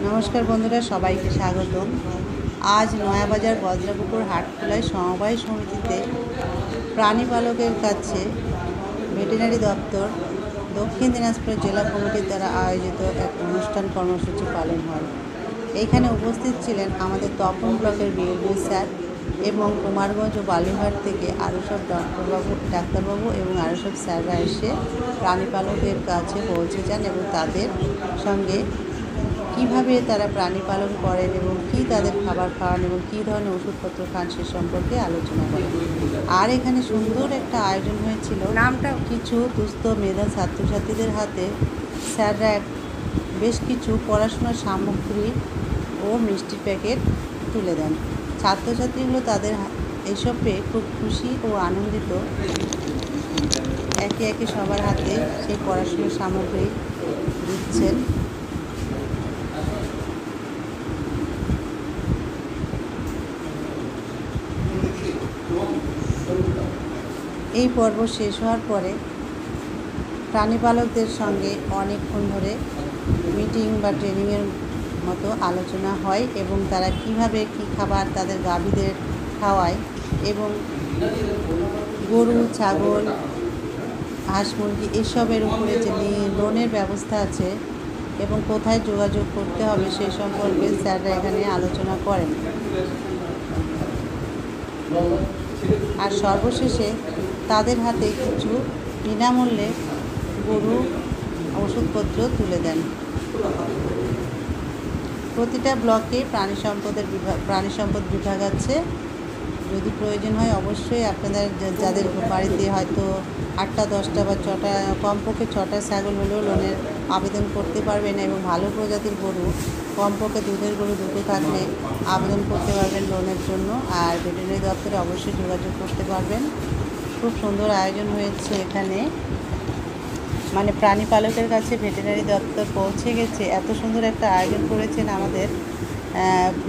নমস্কার বন্ধুরা, সবাইকে স্বাগতম। আজ নয়াবাজার বজ্রাপুকুর হাটখোলায় সমবায় সমিতিতে প্রাণীপালকের কাছে ভেটেরিনারি দপ্তর দক্ষিণ দিনাজপুর জেলা কমিটির দ্বারা আয়োজিত এক অনুষ্ঠান কর্মসূচি পালন হয়। এইখানে উপস্থিত ছিলেন আমাদের তপন ব্লকের বিএলও স্যার এবং কুমারগঞ্জ ও বালুরঘাট থেকে আরও সব ডাক্তারবাবু এবং আরও সব স্যাররা এসে প্রাণীপালকের কাছে পৌঁছে যান এবং তাদের সঙ্গে কীভাবে তারা প্রাণী পালন করেন এবং কী তাদের খাবার খাওয়ান এবং কী ধরনের ওষুধপত্র খান সে সম্পর্কে আলোচনা করেন। আর এখানে সুন্দর একটা আয়োজন হয়েছিল। নামটা কিছু দুস্থ মেধা ছাত্রছাত্রীদের হাতে স্যাররা বেশ কিছু পড়াশোনার সামগ্রী ও মিষ্টির প্যাকেট তুলে দেন। ছাত্রছাত্রীগুলো তাদের এসব পেয়ে খুব খুশি ও আনন্দিত। একে একে সবার হাতে সেই পড়াশোনার সামগ্রী দিচ্ছেন। এই পর্ব শেষ হওয়ার পরে প্রাণীপালকদের সঙ্গে অনেকক্ষণ ধরে মিটিং বা ট্রেনিংয়ের মতো আলোচনা হয় এবং তারা কিভাবে কী খাবার তাদের গাভীদের খাওয়ায় এবং গরু, ছাগল, হাঁস, মুরগি এসবের উপরে যে লোনের ব্যবস্থা আছে এবং কোথায় যোগাযোগ করতে হবে সেই সম্পর্কে স্যাররা এখানে আলোচনা করেন। আর সর্বশেষে তাদের হাতে কিছু বিনামূল্যে গরু ওষুধপত্র তুলে দেন। প্রতিটা ব্লকে প্রাণী সম্পদ বিভাগ আছে। যদি প্রয়োজন হয় অবশ্যই আপনাদের যাদের বাড়িতে হয়তো 8টা 10টা বা 6টা কমপক্ষে 6টা ছাগল হলেও লোনের আবেদন করতে পারবেন এবং ভালো প্রজাতির গরু কমপক্ষে দুধের গরু দুটো থাকলে আবেদন করতে পারবেন লোনের জন্য। আর ভেটেরিনারি দপ্তরে অবশ্যই যোগাযোগ করতে পারবেন। খুব সুন্দর আয়োজন হয়েছে এখানে, মানে প্রাণী পালকের কাছে ভেটেরিনারি দপ্তর পৌঁছে গেছে। এত সুন্দর একটা আয়োজন করেছেন আমাদের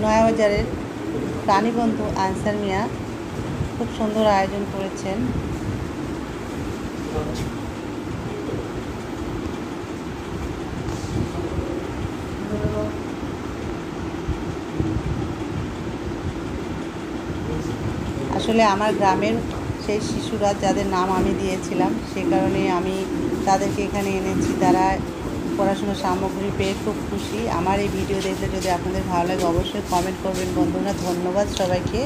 নয়াবাজারের প্রাণীবন্ধু আনসার মিয়া, খুব সুন্দর আয়োজন করেছেন। আসলে আমার গ্রামের সেই শিশুরা যাদের নাম আমি দিয়েছিলাম সে কারণে আমি তাদেরকে এখানে এনেছি। তারা পড়াশোনার সামগ্রী পেয়ে খুব খুশি। আমার এই ভিডিও দেখলে যদি আপনাদের ভালো লাগে অবশ্যই কমেন্ট করবেন বন্ধুরা। ধন্যবাদ সবাইকে।